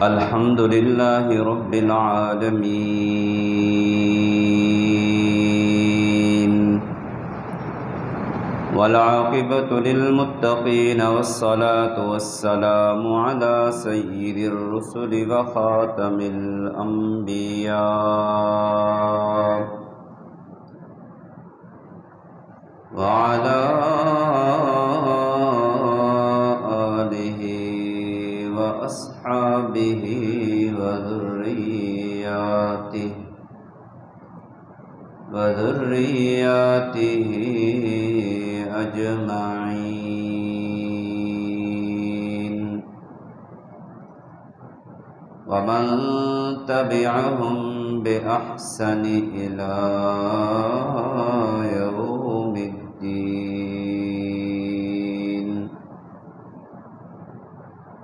الحمد لله رب العالمين والعاقبة للمتقين والصلاة والسلام على سيد الرسل وخاتم الأنبياء وعلى آله وأصحابه وذرياته أجمعين ومن تبعهم بإحسان إلى يوم الدين.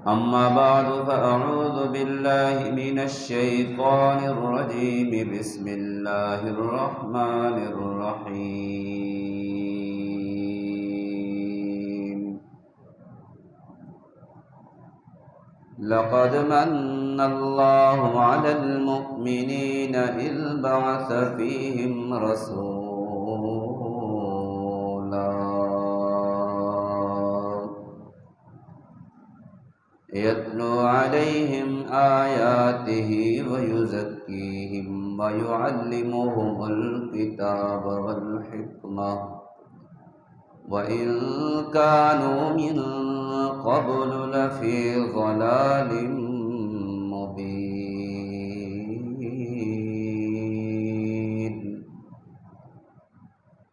أما بعد فأعوذ بالله من الشيطان الرجيم. بسم الله الرحمن الرحيم. لقد من الله على المؤمنين إذ بعث فيهم رسولا يتلو عليهم آياته ويزكيهم ويعلمهم الكتاب والحكمة وإن كانوا من قبل لفي ضلال مبين.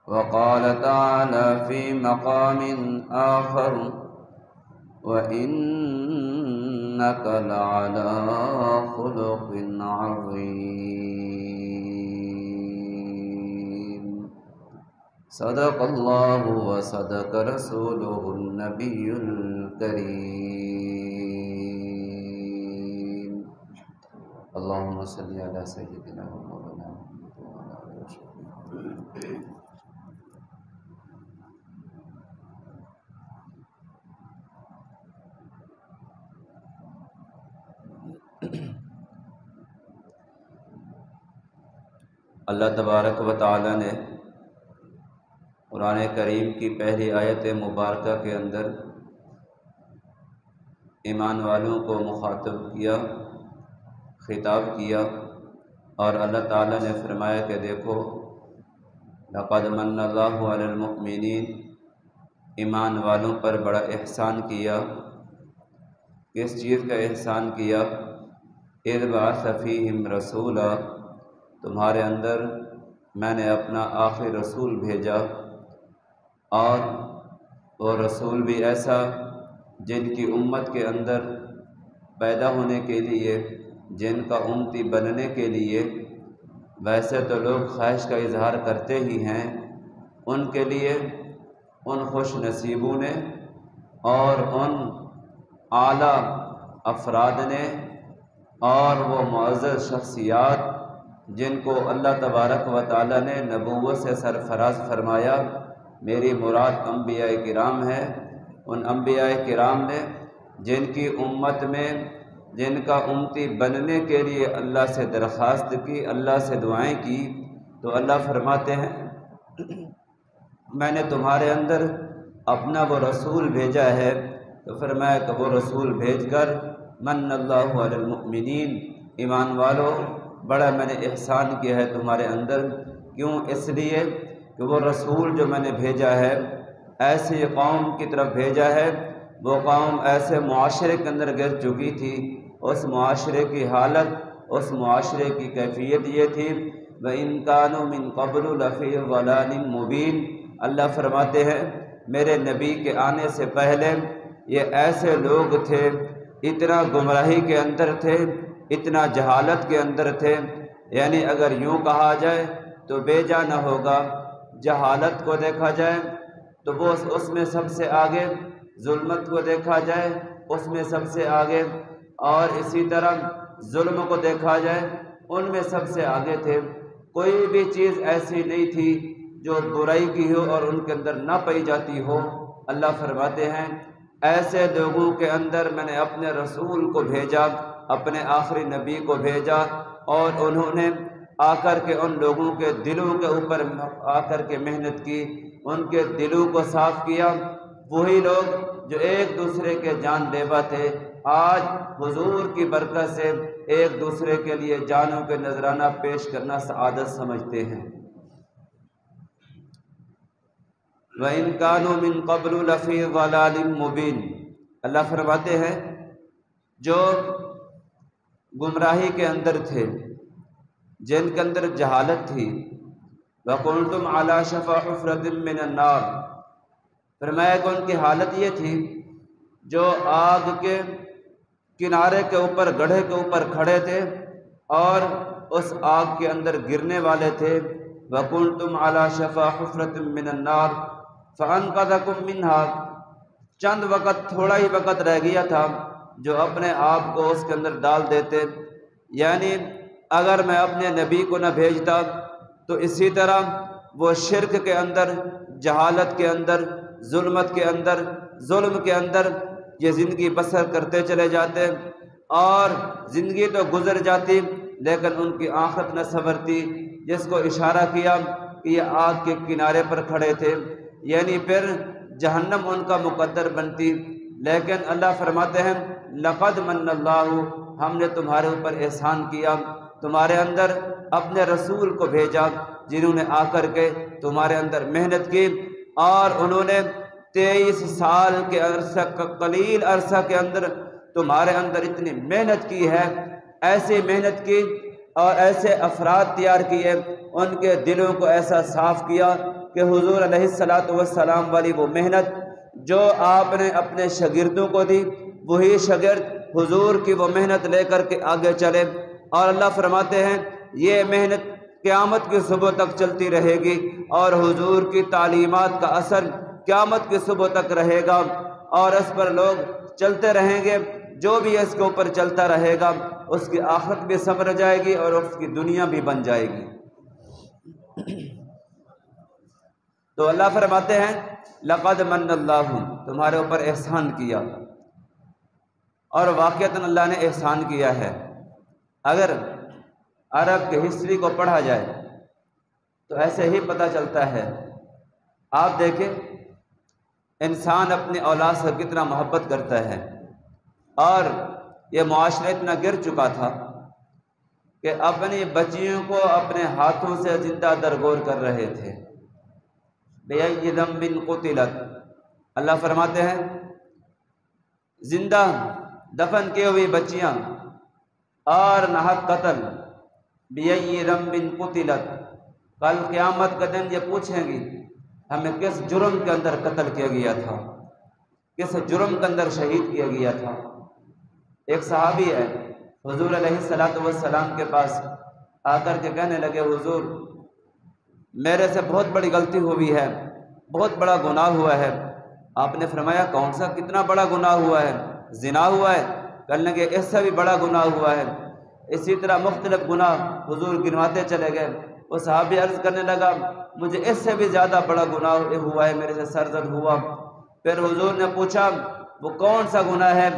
وقال تعالى في مقام آخر: وَإِنَّكَ لَعَلَى خُلُقٍ عَظِيمٍ. صدق الله وصدق رسوله النبي الكريم. اللهم صل على سيدنا ومولانا محمد وعلى آله وصحبه. اللہ تبارک و تعالی نے قرآن کریم کی پہلی آیت مبارکہ کے اندر ایمان والوں کو مخاطب کیا، خطاب کیا، اور اللہ تعالی نے فرمایا کہ دیکھو، لقد من اللہ علی المؤمنین، ایمان والوں پر بڑا احسان کیا۔ کس چیز کا احسان کیا؟ اذ بعث فیہم رسولا، تمہارے اندر میں نے اپنا آخری رسول بھیجا، اور وہ رسول بھی ایسا جن کی امت کے اندر پیدا ہونے کے لیے، جن کا امتی بننے کے لیے، ویسے تو لوگ خواہش کا اظہار کرتے ہی ہیں، ان کے لیے ان خوش نصیبوں نے اور ان اعلیٰ افراد نے اور وہ معزز شخصیات جن کو اللہ تبارک و تعالی نے نبوت سے سرفراز فرمایا، میری مراد انبیاء کرام ہے، ان انبیاء کرام نے جن کی امت میں جن کا امتی بننے کے لیے اللہ سے درخواست کی، اللہ سے دعائیں کی، تو اللہ فرماتے ہیں میں نے تمہارے اندر اپنا وہ رسول بھیجا ہے۔ تو فرمایا کہ وہ رسول بھیج کر من اللہ علی المؤمنین، ایمان والو بڑا میں نے احسان کیا ہے تمہارے اندر۔ کیوں؟ اس لیے کہ وہ رسول جو میں نے بھیجا ہے ایسی قوم کی طرف بھیجا ہے، وہ قوم ایسے معاشرے کے اندر گر چکی تھی، اس معاشرے کی حالت، اس معاشرے کی کیفیت یہ تھی وَإِن كَانُوا مِن قَبْلُ لَفِي ضَلَالٍ مُبِينٍ۔ اللہ فرماتے ہیں میرے نبی کے آنے سے پہلے یہ ایسے لوگ تھے، اتنا گمراہی کے اندر تھے، اتنا جہالت کے اندر تھے، یعنی اگر یوں کہا جائے تو بے جا نہ ہوگا۔ جہالت کو دیکھا جائے تو وہ اس میں سب سے آگے، ظلمت کو دیکھا جائے اس میں سب سے آگے، اور اسی طرح ظلم کو دیکھا جائے ان میں سب سے آگے تھے۔ کوئی بھی چیز ایسی نہیں تھی جو برائی کی ہو اور ان کے اندر نہ پائی جاتی ہو۔ اللہ فرماتے ہیں ایسے لوگوں کے اندر میں نے اپنے رسول کو بھیجا، اپنے آخری نبی کو بھیجا، اور انہوں نے آ کر کے ان لوگوں کے دلوں کے اوپر آ کر کے محنت کی، ان کے دلوں کو صاف کیا۔ وہی لوگ جو ایک دوسرے کے جان لیوا تھے، آج حضور کی برکت سے ایک دوسرے کے لیے جانوں کے نذرانہ پیش کرنا سعادت سمجھتے ہیں۔ وَإِن كَانُوا مِن قَبْلُ لَفِي ضَلَالٍ مُبِينٍ، اللہ فرماتے ہیں جو گمراہی کے اندر تھے، جن کے اندر جہالت تھی، وَكُنْتُمْ عَلَى شَفَا حُفْرَةٍ مِّنَ النَّارِ، فرمایا کہ ان کی حالت یہ تھی جو آگ کے کنارے کے اوپر، گڑھے کے اوپر کھڑے تھے اور اس آگ کے اندر گرنے والے تھے۔ وَكُنْتُمْ عَلَى شَفَا حُفْرَةٍ مِّنَ النَّارِ فَأَنْقَذَكُم مِّنْهَا، چند وقت، تھوڑا ہی وقت رہ گیا تھا جو اپنے آپ کو اس کے اندر ڈال دیتے۔ یعنی اگر میں اپنے نبی کو نہ بھیجتا تو اسی طرح وہ شرک کے اندر، جہالت کے اندر، ظلمت کے اندر، ظلم کے اندر یہ زندگی بسر کرتے چلے جاتے، اور زندگی تو گزر جاتی لیکن ان کی آخرت نہ سنورتی، جس کو اشارہ کیا کہ یہ آگ کے کنارے پر کھڑے تھے، یعنی پھر جہنم ان کا مقدر بنتی۔ لیکن اللہ فرماتے ہیں لقد من اللہ، ہم نے تمہارے اوپر احسان کیا، تمہارے اندر اپنے رسول کو بھیجا جنہوں نے آ کر کے تمہارے اندر محنت کی، اور انہوں نے 23 سال کے عرصہ، قلیل عرصہ کے اندر تمہارے اندر اتنی محنت کی ہے، ایسی محنت کی اور ایسے افراد تیار کیے، ان کے دلوں کو ایسا صاف کیا کہ حضور علیہ السلام والی وہ محنت جو آپ نے اپنے شاگردوں کو دی، وہی شاگرد حضور کی وہ محنت لے کر کے آگے چلے، اور اللہ فرماتے ہیں یہ محنت قیامت کی صبح تک چلتی رہے گی، اور حضور کی تعلیمات کا اثر قیامت کی صبح تک رہے گا، اور اس پر لوگ چلتے رہیں گے۔ جو بھی اس کے اوپر چلتا رہے گا اس کی آخرت بھی سنور جائے گی اور اس کی دنیا بھی بن جائے گی۔ تو اللہ فرماتے ہیں لقد من اللہ، تمہارے اوپر احسان کیا، اور واقعتاً اللہ نے احسان کیا ہے۔ اگر عرب کی ہسٹری کو پڑھا جائے تو ایسے ہی پتہ چلتا ہے۔ آپ دیکھیں انسان اپنی اولاد سے کتنا محبت کرتا ہے، اور یہ معاشرہ اتنا گر چکا تھا کہ اپنی بچیوں کو اپنے ہاتھوں سے زندہ درگور کر رہے تھے۔ بِأَيِّ ذَنبٍ قُتِلَتْ، اللہ فرماتے ہیں زندہ دفن کی ہوئی بچیاں اور ناحق قتل، بِأَيِّ ذَنبٍ قُتِلَتْ، کل قیامت کا دن یہ پوچھیں گی ہمیں کس جرم کے اندر قتل کیا گیا تھا، کس جرم کے اندر شہید کیا گیا تھا۔ ایک صحابی ہے حضور علیہ السلام کے پاس آ کر کے کہنے لگے حضور میرے سے بہت بڑی غلطی ہوئی ہے، بہت بڑا گناہ ہوا ہے۔ آپ نے فرمایا کون سا، کتنا بڑا گناہ ہوا ہے؟ زنا ہوا ہے؟ کہنے لگے اس سے بھی بڑا گناہ ہوا ہے۔ اسی طرح مختلف گناہ حضور گنواتے چلے گئے۔ وہ صحابی عرض کرنے لگا مجھے اس سے بھی زیادہ بڑا گناہ ہوا ہے، میرے سے سرزد ہوا۔ پھر حضور نے پوچھا وہ کون سا گناہ ہے؟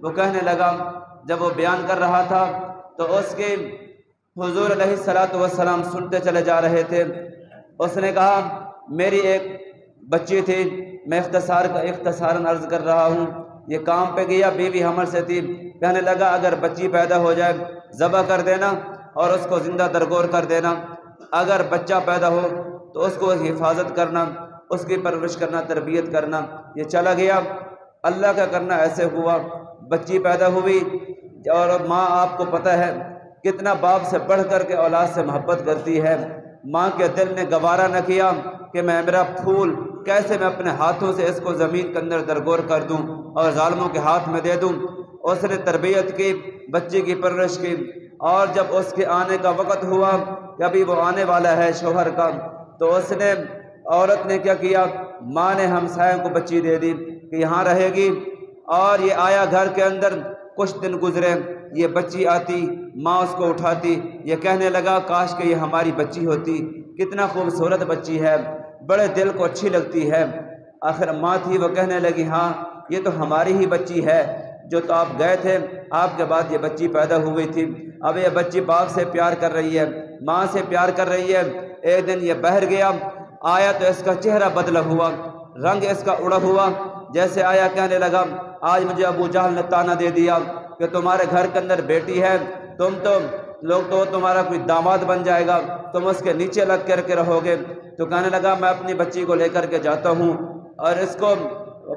وہ کہنے لگا، جب وہ بیان کر رہا تھا تو اس کی حضور علیہ السلام سنتے چلے جا رہے تھے۔ اس نے کہا میری ایک بچی تھی، میں اختصاراً عرض کر رہا ہوں، یہ کام پہ گیا، بیوی حمل سے تھی، کہنے لگا اگر بچی پیدا ہو جائے ذبح کر دینا اور اس کو زندہ درگور کر دینا، اگر بچہ پیدا ہو تو اس کو حفاظت کرنا، اس کی پرورش کرنا، تربیت کرنا۔ یہ چلا گیا، اللہ کا کرنا ایسے ہوا، بچی پیدا ہوئی، اور ماں آپ کو پتہ ہے کتنا باپ سے بڑھ کر کے اولاد سے محبت کرتی ہے۔ ماں کے دل نے گوارا نہ کیا کہ میرا پھول کیسے میں اپنے ہاتھوں سے اس کو زمین کے اندر درگور کر دوں اور ظالموں کے ہاتھ میں دے دوں۔ اس نے تربیت کی، بچی کی پرورش کی، اور جب اس کے آنے کا وقت ہوا کہ ابھی وہ آنے والا ہے شوہر کا، تو اس نے، عورت نے کیا کیا، ماں نے ہمسایوں کو بچی دے دی کہ یہاں رہے گی، اور یہ آیا گھر کے اندر، کچھ دن گزرے، یہ بچی آتی، ماں اس کو اٹھاتی، یہ کہنے لگا کاش کہ یہ ہماری بچی ہوتی، کتنا خوبصورت بچی ہے، بڑے دل کو اچھی لگتی ہے۔ آخر ماں تھی وہ کہنے لگی ہاں یہ تو ہماری ہی بچی ہے، جو تو آپ گئے تھے آپ کے بعد یہ بچی پیدا ہوئی تھی، اب یہ بچی باپ سے پیار کر رہی ہے، ماں سے پیار کر رہی ہے۔ ایک دن یہ باہر گیا، آیا تو اس کا چہرہ بدلا ہوا، رنگ اس کا اڑا ہوا، جیسے آیا کہنے لگا آج مجھے ابو جہل نے تانا دے دیا کہ تمہارے گھر کے اندر بیٹی ہے، تم تو لوگ تو تمہارا کوئی داماد بن جائے گا، تم اس کے نیچے لگ کر کے رہو گے۔ تو کہنے لگا میں اپنی بچی کو لے کر کے جاتا ہوں، اور اس کو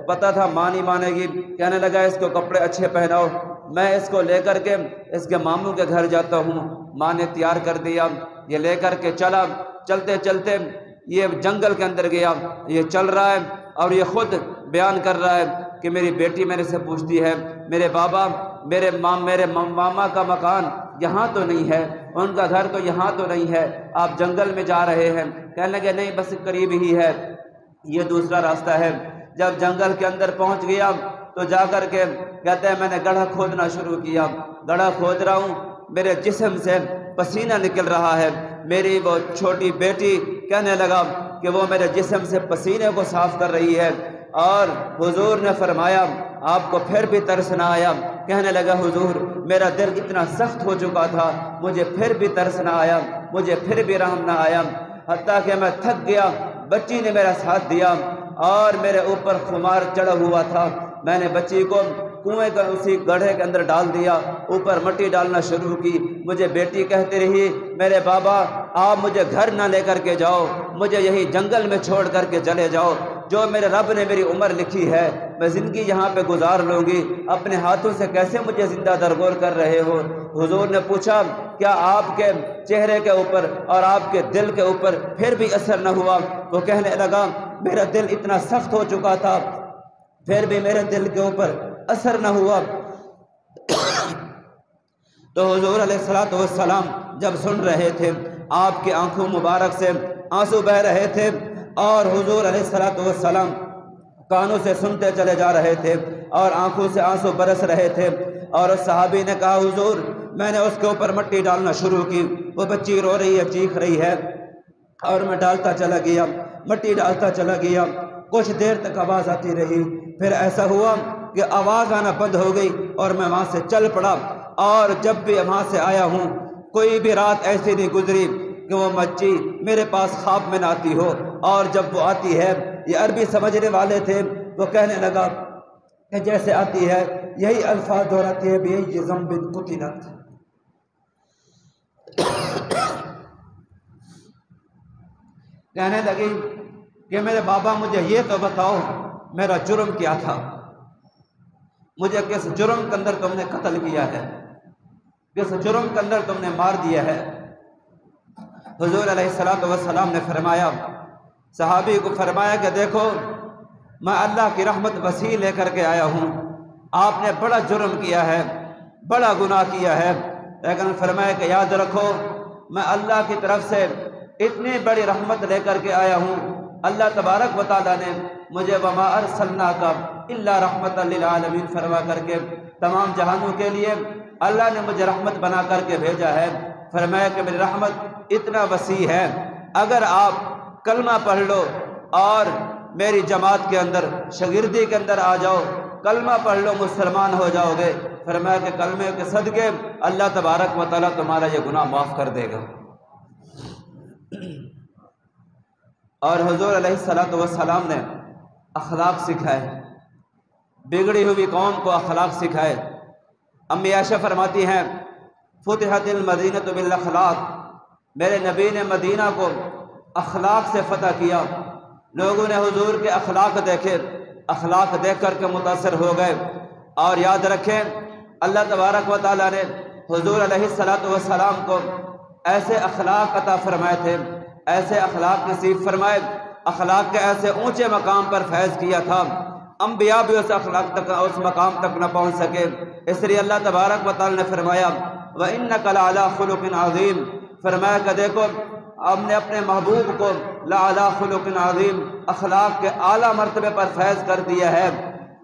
پتہ تھا ماں نہیں مانے گی، کہنے لگا اس کو کپڑے اچھے پہناؤ، میں اس کو لے کر کے اس کے ماموں کے گھر جاتا ہوں۔ ماں نے تیار کر دیا، یہ لے کر کے چلا، چلتے چلتے یہ جنگل کے اندر گیا، یہ چل رہا ہے اور یہ خود بیان کر رہا ہے کہ میری بیٹی میرے سے پوچھتی ہے میرے بابا میرے ماما کا مکان یہاں تو نہیں ہے، ان کا گھر تو یہاں تو نہیں ہے، آپ جنگل میں جا رہے ہیں؟ کہنے لگے نہیں بس قریب ہی ہے، یہ دوسرا راستہ ہے۔ جب جنگل کے اندر پہنچ گیا تو جا کر کے کہتے ہیں میں نے گڑھا کھودنا شروع کیا، گڑھا کھود رہا ہوں، میرے جسم سے پسینہ نکل رہا ہے، میری وہ چھوٹی بیٹی کہنے لگا کہ وہ میرے جسم سے پسینے کو صاف کر رہی ہے، اور حضور نے فرمایا آپ کو پھر بھی ترس نہ آیا؟ کہنے لگا حضور میرا دل اتنا سخت ہو چکا تھا، مجھے پھر بھی ترس نہ آیا، مجھے پھر بھی رحم نہ آیا، حتیٰ کہ میں تھک گیا، بچی نے میرا ساتھ دیا اور میرے اوپر خمار چڑھا ہوا تھا، میں نے بچی کو کنویں کا اسی گڑھے کے اندر ڈال دیا، اوپر مٹی ڈالنا شروع کی، مجھے بیٹی کہتی رہی میرے بابا آپ مجھے گھر نہ لے کر کے جاؤ، مجھے یہی جنگل میں چھوڑ کر کے چلے جاؤ، جو میرے رب نے میری عمر لکھی ہے میں زندگی یہاں پہ گزار لوں گی، اپنے ہاتھوں سے کیسے مجھے زندہ درگور کر رہے ہو؟ حضور نے پوچھا کیا آپ کے چہرے کے اوپر اور آپ کے دل کے اوپر پھر بھی اثر نہ ہوا؟ وہ کہنے لگا میرا دل اتنا سخت ہو چکا تھا پھر بھی میرے دل کے اوپر اثر نہ ہوا۔ تو حضور علیہ الصلوۃ والسلام جب سن رہے تھے آپ کی آنکھوں مبارک سے آنسو بہ رہے تھے، اور حضور علیہ الصلوۃ والسلام کانوں سے سنتے چلے جا رہے تھے اور آنکھوں سے آنسو برس رہے تھے، اور اس صحابی نے کہا حضور میں نے اس کے اوپر مٹی ڈالنا شروع کی، وہ بچی رو رہی ہے چیخ رہی ہے، اور میں ڈالتا چلا گیا، مٹی ڈالتا چلا گیا، کچھ دیر تک آواز آتی رہی، پھر ایسا ہوا کہ آواز آنا بند ہو گئی اور میں وہاں سے چل پڑا، اور جب بھی وہاں سے آیا ہوں کوئی بھی رات ایسی نہیں گزری کہ وہ بچی میرے پاس خواب میں نہ آتی ہو، اور جب وہ آتی ہے یہ عربی سمجھنے والے تھے، وہ کہنے لگا کہ جیسے آتی ہے یہی الفاظ دہراتی ہے بِأَيِّ ذَنبٍ قُتِلَتْ، کہنے لگی کہ میرے بابا مجھے یہ تو بتاؤ میرا جرم کیا تھا، مجھے کس جرم کے اندر تم نے قتل کیا ہے، کس جرم کے اندر تم نے مار دیا ہے؟ حضور علیہ الصلوۃ والسلام نے فرمایا، صحابی کو فرمایا کہ دیکھو میں اللہ کی رحمت وسیع لے کر کے آیا ہوں، آپ نے بڑا جرم کیا ہے، بڑا گناہ کیا ہے، لیکن فرمایا کہ یاد رکھو میں اللہ کی طرف سے اتنی بڑی رحمت لے کر کے آیا ہوں، اللہ تبارک و تعالیٰ نے مجھے وَمَا أَرْسَلْنَاكَ إِلَّا رَحْمَةً لِلْعَالَمِينَ فرما کر کے تمام جہانوں کے لیے اللہ نے مجھے رحمت بنا کر کے بھیجا ہے۔ فرمایا کہ میری رحمت اتنا وسیع ہے، اگر آپ کلمہ پڑھ لو اور میری جماعت کے اندر شاگردی کے اندر آ جاؤ، کلمہ پڑھ لو مسلمان ہو جاؤ گے، فرمایا کہ کلمے کے صدقے اللہ تبارک و تعالیٰ تمہارا یہ گناہ معاف کر دے گا۔ اور حضور علیہ الصلوۃ والسلام نے اخلاق سکھائے، بگڑی ہوئی قوم کو اخلاق سکھائے۔ امی عائشہ فرماتی ہیں فتحت المدینۃ بالاخلاق، میرے نبی نے مدینہ کو اخلاق سے فتح کیا، لوگوں نے حضور کے اخلاق دیکھے، اخلاق دیکھ کر کے متاثر ہو گئے۔ اور یاد رکھیں اللہ تبارک و تعالیٰ نے حضور علیہ الصلوۃ والسلام کو ایسے اخلاق عطا فرمائے تھے، ایسے اخلاق نصیب فرمائے، اخلاق کے ایسے اونچے مقام پر فیض کیا تھا، انبیاء بھی اس اخلاق تک اس مقام تک نہ پہنچ سکے، اس لیے اللہ تبارک و تعالیٰ نے فرمایا وَإِنَّكَ لَعَلَىٰ خُلُقٍ عَظِيمٍ، فرمایا کہ دیکھو ہم نے اپنے محبوب کو لَعَلَىٰ خُلُقٍ عَظِيمٍ اخلاق کے اعلیٰ مرتبے پر فیض کر دیا ہے۔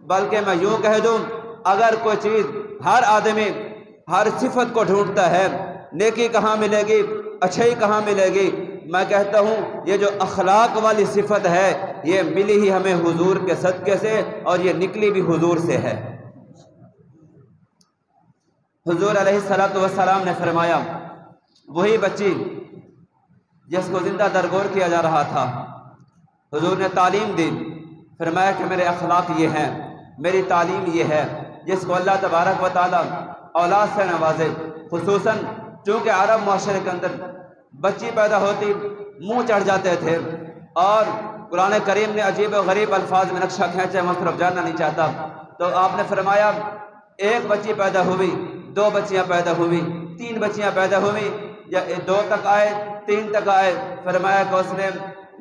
بلکہ میں یوں کہہ دوں اگر کوئی چیز ہر آدمی ہر صفت کو ڈھونڈتا ہے، نیکی کہاں ملے گی، اچھائی کہاں ملے گی، میں کہتا ہوں یہ جو اخلاق والی صفت ہے یہ ملی ہی ہمیں حضور کے صدقے سے اور یہ نکلی بھی حضور سے ہے۔ حضور علیہ السلام نے فرمایا وہی بچی جس کو زندہ درگور کیا جا رہا تھا، حضور نے تعلیم دی، فرمایا کہ میرے اخلاق یہ ہیں، میری تعلیم یہ ہے، جس کو اللہ تبارک و تعالیٰ اولاد سے نوازے، خصوصاً چونکہ عرب معاشرے کے اندر بچی پیدا ہوتی منہ چڑھ جاتے تھے، اور قرآن کریم نے عجیب و غریب الفاظ میں نقشہ کھینچے، میں طرف جاننا نہیں چاہتا، تو آپ نے فرمایا ایک بچی پیدا ہوئی، 2 بچیاں پیدا ہوئی، 3 بچیاں پیدا ہوئی، یا 2 تک آئے، 3 تک آئے، فرمایا کہ اس نے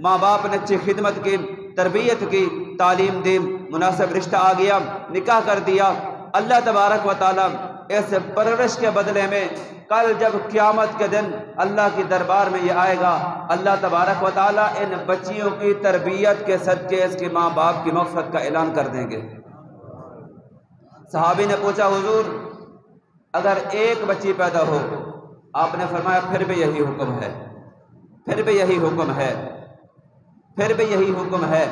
ماں باپ نے اچھی خدمت کی، تربیت کی، تعلیم دی، مناسب رشتہ آ گیا، نکاح کر دیا۔ اللہ تبارک و تعالیٰ اس پرورش کے بدلے میں کل جب قیامت کے دن اللہ کی دربار میں یہ آئے گا، اللہ تبارک و تعالیٰ ان بچیوں کی تربیت کے صدقے اس کی ماں باپ کی مغفرت کا اعلان کر دیں گے۔ صحابی نے پوچھا حضور اگر ایک بچی پیدا ہو؟ آپ نے فرمایا پھر بھی یہی حکم ہے، پھر بھی یہی حکم ہے، پھر بھی یہی حکم ہے۔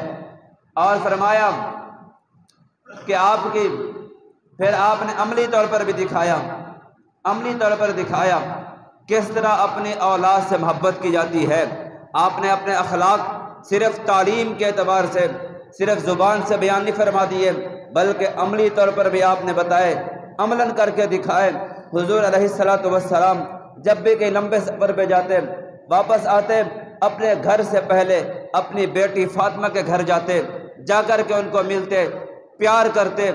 اور فرمایا کہ پھر آپ نے عملی طور پر بھی دکھایا، عملی طور پر دکھایا کس طرح اپنی اولاد سے محبت کی جاتی ہے۔ آپ نے اپنے اخلاق صرف تعلیم کے اعتبار سے، صرف زبان سے بیان نہیں فرما دیے، بلکہ عملی طور پر بھی آپ نے بتائے، عملاً کر کے دکھائے۔ حضور علیہ السلام جب بھی کہیں لمبے سفر پہ جاتے، واپس آتے، اپنے گھر سے پہلے اپنی بیٹی فاطمہ کے گھر جاتے، جا کر کے ان کو ملتے، پیار کرتے،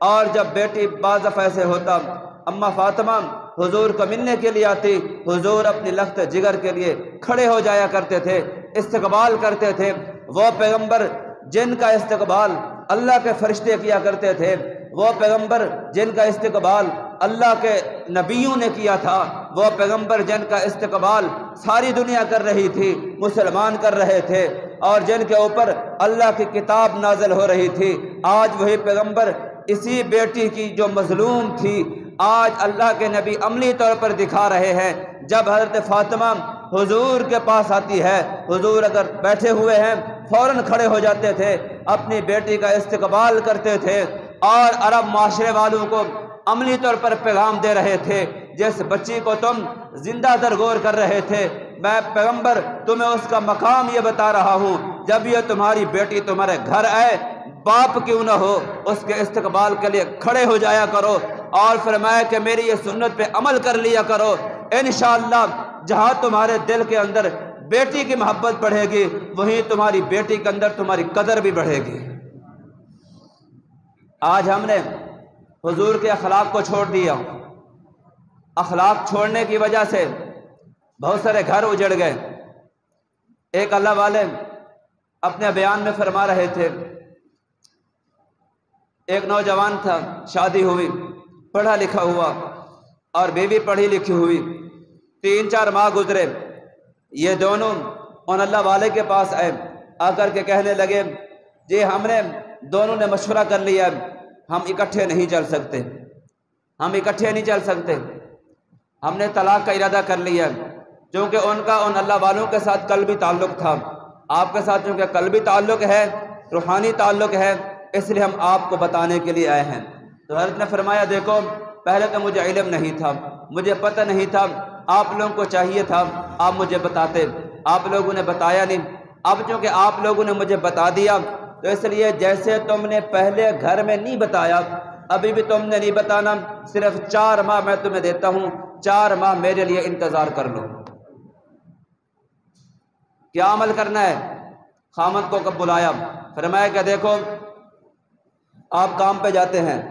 اور جب بیٹی بعض دفعہ ایسے ہوتا اماں فاطمہ حضور کو ملنے کے لیے آتی، حضور اپنی لخت جگر کے لیے کھڑے ہو جایا کرتے تھے، استقبال کرتے تھے۔ وہ پیغمبر جن کا استقبال اللہ کے فرشتے کیا کرتے تھے، وہ پیغمبر جن کا استقبال اللہ کے نبیوں نے کیا تھا، وہ پیغمبر جن کا استقبال ساری دنیا کر رہی تھی، مسلمان کر رہے تھے، اور جن کے اوپر اللہ کی کتاب نازل ہو رہی تھی، آج وہی پیغمبر اسی بیٹی کی جو مظلوم تھی، آج اللہ کے نبی عملی طور پر دکھا رہے ہیں۔ جب حضرت فاطمہ حضور کے پاس آتی ہے، حضور اگر بیٹھے ہوئے ہیں فوراً کھڑے ہو جاتے تھے، اپنی بیٹی کا استقبال کرتے تھے، اور عرب معاشرے والوں کو عملی طور پر پیغام دے رہے تھے جس بچی کو تم زندہ درگور کر رہے تھے، میں پیغمبر تمہیں اس کا مقام یہ بتا رہا ہوں، جب یہ تمہاری بیٹی تمہارے گھر آئے، باپ کیوں نہ ہو، اس کے استقبال کے لیے کھڑے ہو جایا کرو، اور فرمایا کہ میری یہ سنت پہ عمل کر لیا کرو، انشاءاللہ جہاں تمہارے دل کے اندر بیٹی کی محبت بڑھے گی، وہیں تمہاری بیٹی کے اندر تمہاری قدر بھی بڑھے گی۔ آج ہم نے حضور کے اخلاق کو چھوڑ دیا، اخلاق چھوڑنے کی وجہ سے بہت سارے گھر اجڑ گئے۔ ایک اللہ والے اپنے بیان میں فرما رہے تھے، ایک نوجوان تھا، شادی ہوئی، پڑھا لکھا ہوا، اور بیوی پڑھی لکھی ہوئی، 3-4 ماہ گزرے، یہ دونوں ان اللہ والے کے پاس آئے، آ کر کے کہنے لگے جی ہم نے دونوں نے مشورہ کر لیا، ہم اکٹھے نہیں چل سکتے، ہم اکٹھے نہیں چل سکتے، ہم نے طلاق کا ارادہ کر لیا، چونکہ ان کا ان اللہ والوں کے ساتھ قلبی تعلق تھا، آپ کے ساتھ چونکہ قلبی تعلق ہے، روحانی تعلق ہے، اس لیے ہم آپ کو بتانے کے لیے آئے ہیں۔ تو حضرت نے فرمایا دیکھو پہلے تو مجھے علم نہیں تھا، مجھے پتہ نہیں تھا، آپ لوگوں کو چاہیے تھا آپ مجھے بتاتے، آپ لوگوں نے بتایا نہیں، اب چونکہ آپ لوگوں نے مجھے بتا دیا تو اس لیے جیسے تم نے پہلے گھر میں نہیں بتایا، ابھی بھی تم نے نہیں بتانا، صرف 4 ماہ میں تمہیں دیتا ہوں، 4 ماہ میرے لیے انتظار کر لو۔ کیا عمل کرنا ہے؟ خامد کو کب بلایا، فرمایا کہ دیکھو آپ کام پہ جاتے ہیں،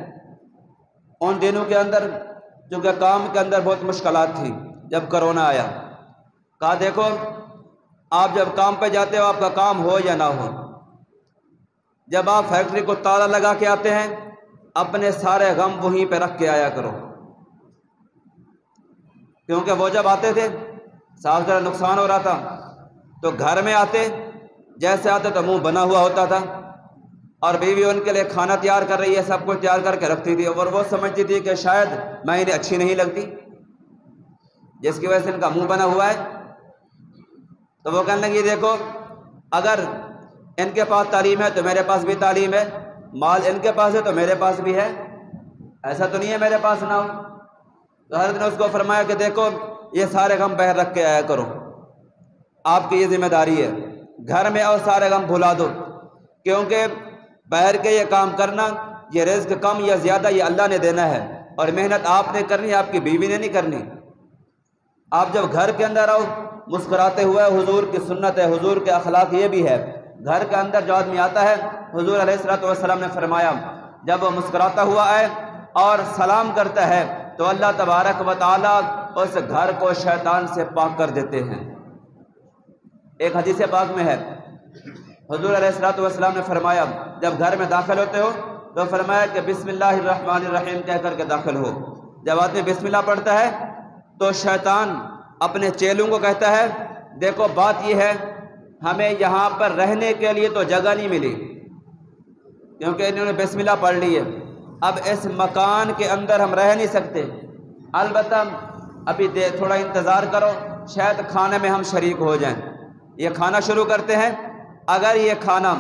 ان دنوں کے اندر چونکہ کام کے اندر بہت مشکلات تھی، جب کرونا آیا، کہا دیکھو آپ جب کام پہ جاتے ہو آپ کا کام ہو یا نہ ہو، جب آپ فیکٹری کو تالا لگا کے آتے ہیں اپنے سارے غم وہیں پہ رکھ کے آیا کرو، کیونکہ وہ جب آتے تھے صاحب ذرا نقصان ہو رہا تھا تو گھر میں آتے، جیسے آتے تو منہ بنا ہوا ہوتا تھا، اور بیوی ان کے لیے کھانا تیار کر رہی ہے، سب کچھ تیار کر کے رکھتی تھی، اور وہ سمجھتی تھی کہ شاید میں انہیں اچھی نہیں لگتی جس کی وجہ سے ان کا منہ بنا ہوا ہے، تو وہ کہنے لگی دیکھو اگر ان کے پاس تعلیم ہے تو میرے پاس بھی تعلیم ہے، مال ان کے پاس ہے تو میرے پاس بھی ہے، ایسا تو نہیں ہے میرے پاس نہ ہو۔ تو حضرت نے اس کو فرمایا کہ دیکھو یہ سارے غم باہر رکھ کے آیا کرو، آپ کی یہ ذمہ داری ہے، گھر میں اور سارے غم بھلا دو، کیونکہ باہر کے یہ کام کرنا، یہ رزق کم یا زیادہ یہ اللہ نے دینا ہے، اور محنت آپ نے کرنی ہے، آپ کی بیوی نے نہیں کرنی۔ آپ جب گھر کے اندر آؤ مسکراتے ہوئے، حضور کی سنت ہے، حضور کے اخلاق یہ بھی ہے، گھر کے اندر جو آدمی آتا ہے، حضور علیہ الصلوۃ والسلام نے فرمایا جب وہ مسکراتا ہوا آئے اور سلام کرتا ہے تو اللہ تبارک و تعالیٰ اس گھر کو شیطان سے پاک کر دیتے ہیں۔ ایک حدیث پاک میں ہے حضور علیہ الصلوۃ والسلام نے فرمایا جب گھر میں داخل ہوتے ہو تو فرمایا کہ بسم اللہ الرحمن الرحیم کہہ کر کے داخل ہو۔ جب آدمی بسم اللہ پڑھتا ہے تو شیطان اپنے چیلوں کو کہتا ہے دیکھو بات یہ ہے ہمیں یہاں پر رہنے کے لیے تو جگہ نہیں ملی، کیونکہ انہوں نے بسم اللہ پڑھ لی ہے، اب اس مکان کے اندر ہم رہ نہیں سکتے، البتہ ابھی تھوڑا انتظار کرو، شاید کھانے میں ہم شریک ہو جائیں۔ یہ کھانا شروع کرتے ہیں، اگر یہ کھانا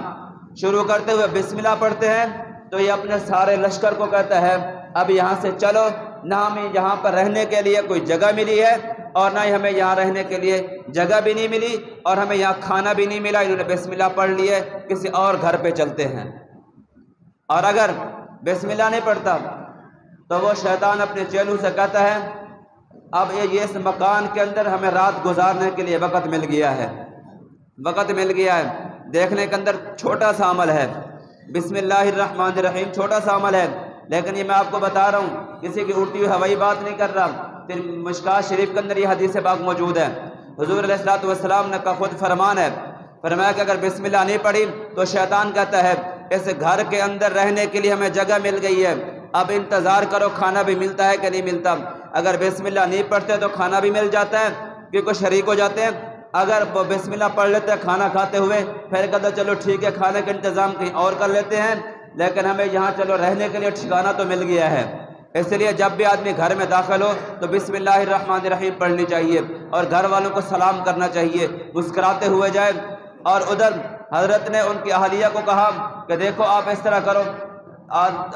شروع کرتے ہوئے بسم اللہ پڑھتے ہیں تو یہ اپنے سارے لشکر کو کہتا ہے اب یہاں سے چلو، نہ ہمیں یہاں پر رہنے کے لیے کوئی جگہ ملی ہے اور نہ ہی ہمیں یہاں رہنے کے لیے جگہ بھی نہیں ملی اور ہمیں یہاں کھانا بھی نہیں ملا، انہوں نے بسم اللہ پڑھ لی ہے، کسی اور گھر پہ چلتے ہیں۔ اور اگر بسم اللہ نہیں پڑھتا تو وہ شیطان اپنے چیلوں سے کہتا ہے اب یہ اس مکان کے اندر ہمیں رات گزارنے کے لیے وقت مل گیا ہے، وقت مل گیا ہے۔ دیکھنے کے اندر چھوٹا سا عمل ہے، بسم اللہ الرحمن الرحیم چھوٹا سا عمل ہے، لیکن یہ میں آپ کو بتا رہا ہوں، کسی کی اڑتی ہوئی ہوائی بات نہیں کر رہا۔ پھر مشکات شریف کے اندر یہ حدیث پاک موجود ہے، حضور علیہ الصلوۃ والسلام نے کا خود فرمان ہے، فرمایا کہ اگر بسم اللہ نہیں پڑھی تو شیطان کہتا ہے اس گھر کے اندر رہنے کے لیے ہمیں جگہ مل گئی ہے، اب انتظار کرو کھانا بھی ملتا ہے کہ نہیں ملتا۔ اگر بسم اللہ نہیں پڑھتے تو کھانا بھی مل جاتا ہے کیونکہ شریک ہو جاتے ہیں، اگر وہ بسم اللہ پڑھ لیتے ہیں کھانا کھاتے ہوئے پھر کہتے چلو ٹھیک ہے کھانے کا انتظام کہیں اور کر لیتے ہیں، لیکن ہمیں یہاں چلو رہنے کے لیے ٹھکانہ تو مل گیا ہے۔ اس لیے جب بھی آدمی گھر میں داخل ہو تو بسم اللہ الرحمن الرحیم پڑھنی چاہیے اور گھر والوں کو سلام کرنا چاہیے، مسکراتے ہوئے جائے۔ اور ادھر حضرت نے ان کی اہلیہ کو کہا کہ دیکھو آپ اس طرح کرو،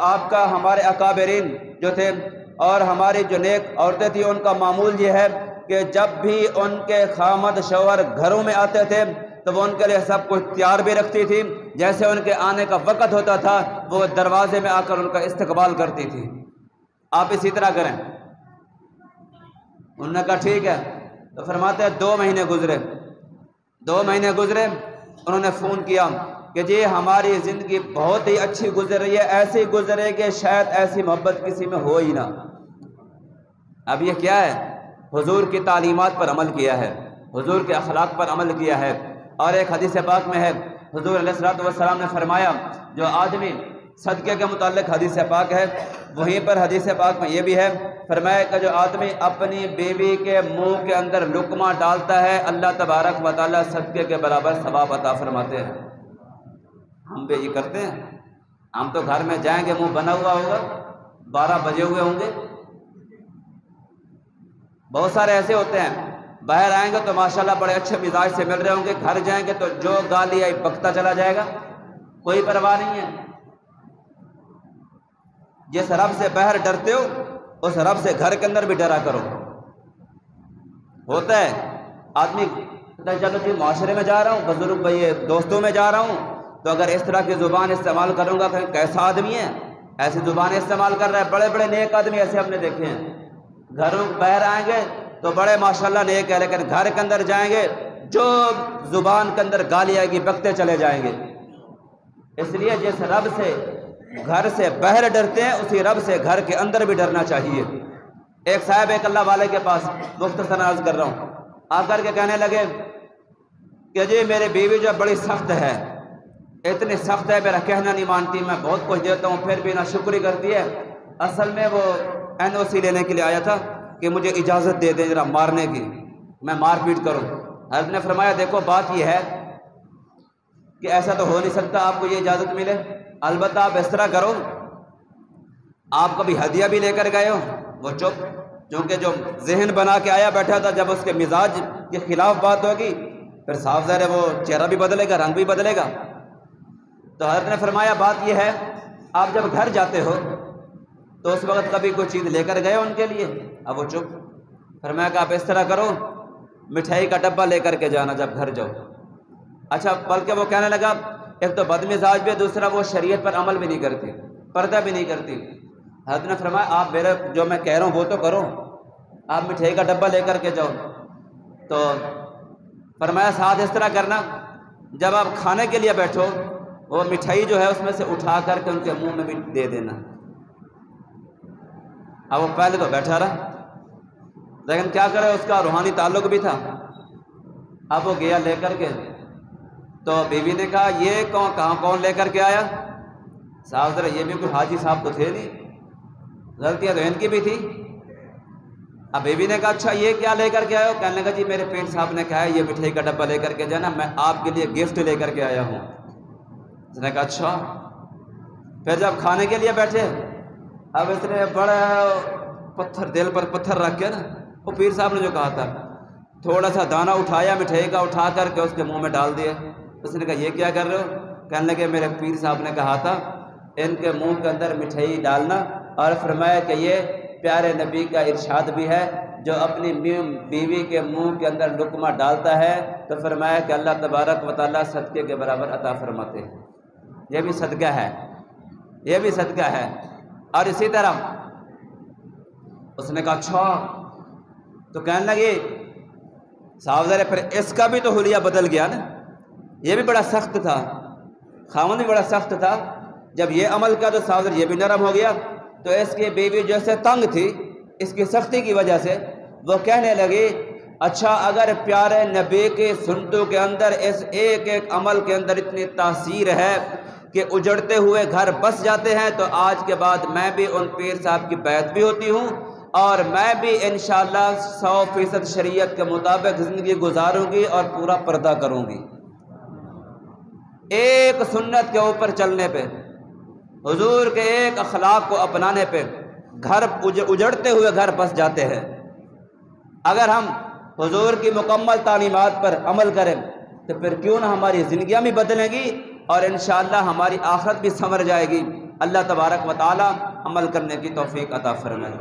آپ کا ہمارے اکابرین جو تھے اور ہماری جو نیک عورتیں تھیں ان کا معمول یہ ہے کہ جب بھی ان کے خامد شوہر گھروں میں آتے تھے تو وہ ان کے لیے سب کچھ تیار بھی رکھتی تھی، جیسے ان کے آنے کا وقت ہوتا تھا وہ دروازے میں آ کر ان کا استقبال کرتی تھی، آپ اسی طرح کریں۔ انہوں نے کہا ٹھیک ہے، تو فرماتے ہیں 2 مہینے گزرے، 2 مہینے گزرے، انہوں نے فون کیا کہ جی ہماری زندگی بہت ہی اچھی گزر رہی ہے، ایسی گزرے کہ شاید ایسی محبت کسی میں ہو ہی نہ۔ اب یہ کیا ہے؟ حضور کی تعلیمات پر عمل کیا ہے، حضور کے اخلاق پر عمل کیا ہے۔ اور ایک حدیث پاک میں ہے حضور علیہ الصلوۃ والسلام نے فرمایا جو آدمی صدقے کے متعلق حدیث پاک ہے، وہیں پر حدیث پاک میں یہ بھی ہے، فرمایا کہ جو آدمی اپنی بیوی کے منہ کے اندر لقمہ ڈالتا ہے اللہ تبارک و تعالیٰ صدقے کے برابر ثواب عطا فرماتے ہیں۔ ہم بھی یہ کرتے ہیں؟ ہم تو گھر میں جائیں گے منہ بنا ہوا ہوگا، 12 بجے ہوئے ہوں گے، بہت سارے ایسے ہوتے ہیں باہر آئیں گے تو ماشاءاللہ بڑے اچھے مزاج سے مل رہے ہوں گے، گھر جائیں گے تو جو گالی آئی بکتا چلا جائے گا، کوئی پرواہ نہیں ہے۔ جس رب سے باہر ڈرتے ہو اس رب سے گھر کے اندر بھی ڈرا کرو۔ ہوتا ہے آدمی چلو جی معاشرے میں جا رہا ہوں، بزرگ بھائی دوستوں میں جا رہا ہوں تو اگر اس طرح کی زبان استعمال کروں گا کہ کیسا آدمی ہے، ایسی زبان استعمال کر رہا ہے، بڑے بڑے نیک آدمی ایسے ہم نے دیکھے ہیں، گھروں باہر آئیں گے تو بڑے ماشاءاللہ نیک ہے، لیکن گھر کے اندر جائیں گے جو زبان کے اندر گالی آئے گی بکتے چلے جائیں گے۔ اس لیے جس رب سے گھر سے باہر ڈرتے ہیں اسی رب سے گھر کے اندر بھی ڈرنا چاہیے۔ ایک صاحب ایک اللہ والے کے پاس مختصر عرض کر رہا ہوں، آ کر کے کہنے لگے کہ جی میری بیوی جو بڑی سخت ہے، اتنی سخت ہے میرا کہنا نہیں مانتی، میں بہت کچھ دیتا ہوں پھر بھی نہ شکری کرتی ہے۔ اصل میں وہ NOC لینے کے لیے آیا تھا کہ مجھے اجازت دے دیں ذرا مارنے کی، میں مار پیٹ کروں۔ حضرت نے فرمایا دیکھو بات یہ ہے کہ ایسا تو ہو نہیں سکتا آپ کو یہ اجازت ملے، البتہ آپ اس طرح کرو، آپ کبھی ہدیہ بھی لے کر گئے ہو؟ وہ چپ، چونکہ جو ذہن بنا کے آیا بیٹھا تھا جب اس کے مزاج کے خلاف بات ہوگی پھر صاف ظاہر ہے وہ چہرہ بھی بدلے گا، رنگ بھی بدلے گا۔ تو حضرت نے فرمایا بات یہ ہے، آپ جب گھر جاتے ہو تو اس وقت کبھی کوئی چیز لے کر گئے ان کے لیے؟ اب وہ چپ۔ فرمایا کہ آپ اس طرح کرو، مٹھائی کا ڈبہ لے کر کے جانا جب گھر جاؤ۔ اچھا، بلکہ وہ کہنے لگا ایک تو بد مزاج بھی ہے، دوسرا وہ شریعت پر عمل بھی نہیں کرتی، پردہ بھی نہیں کرتی۔ حضرت نے فرمایا آپ میرے جو میں کہہ رہا ہوں وہ تو کرو، آپ مٹھائی کا ڈبہ لے کر کے جاؤ۔ تو فرمایا ساتھ اس طرح کرنا، جب آپ کھانے کے لیے بیٹھو وہ مٹھائی جو ہے اس میں سے اٹھا کر کے ان کے منہ میں بھی دے دینا۔ اب وہ پہلے تو بیٹھا رہا، لیکن کیا کرے اس کا روحانی تعلق بھی تھا۔ اب وہ گیا لے کر کے، تو بیوی نے کہا یہ کون لے کر کے آیا؟ صاحب ذرا یہ بھی کوئی حاجی صاحب تو تھے نہیں، غلطیاں تو ان کی بھی تھی۔ اب بیوی نے کہا اچھا یہ کیا لے کر کے آئے ہو؟ کہنے لگا جی میرے پیر صاحب نے کہا ہے یہ مٹھائی کا ڈبہ لے کر کے جانا، میں آپ کے لیے گفٹ لے کر کے آیا ہوں۔ اس نے کہا اچھا۔ پھر جب کھانے کے لیے بیٹھے، اب اس نے بڑا پتھر دل پر پتھر رکھ کے نا، وہ پیر صاحب نے جو کہا تھا، تھوڑا سا دانہ اٹھایا مٹھائی کا، اٹھا کر کے اس کے منہ میں ڈال دیا۔ اس نے کہا یہ کیا کر رہے ہو؟ کہنے لگے میرے پیر صاحب نے کہا تھا ان کے منہ کے اندر مٹھائی ڈالنا، اور فرمایا کہ یہ پیارے نبی کا ارشاد بھی ہے جو اپنی بیوی کے منہ کے اندر لقمہ ڈالتا ہے تو فرمایا کہ اللہ تبارک و تعالیٰ صدقے کے برابر عطا فرماتے ہیں۔ یہ بھی صدقہ ہے، یہ بھی صدقہ ہے۔ اور اسی طرح اس نے کہا اچھا، تو کہنے لگے صاحب ذرا پھر اس کا بھی تو حلیہ بدل گیا نا، یہ بھی بڑا سخت تھا، خاوند بھی بڑا سخت تھا، جب یہ عمل کیا تو صاحب یہ بھی نرم ہو گیا۔ تو اس کی بیوی جیسے تنگ تھی اس کی سختی کی وجہ سے، وہ کہنے لگی اچھا اگر پیارے نبی کی سنتوں کے اندر اس ایک ایک عمل کے اندر اتنی تاثیر ہے کہ اجڑتے ہوئے گھر بس جاتے ہیں، تو آج کے بعد میں بھی ان پیر صاحب کی بیعت بھی ہوتی ہوں، اور میں بھی انشاءاللہ 100% شریعت کے مطابق زندگی گزاروں گی اور پورا پردہ کروں گی۔ ایک سنت کے اوپر چلنے پہ، حضور کے ایک اخلاق کو اپنانے پہ گھر اجڑتے ہوئے گھر بس جاتے ہیں۔ اگر ہم حضور کی مکمل تعلیمات پر عمل کریں تو پھر کیوں نہ ہماری زندگیاں بھی بدلیں گی اور انشاءاللہ ہماری آخرت بھی سنور جائے گی۔ اللہ تبارک و تعالی عمل کرنے کی توفیق عطا فرمائے۔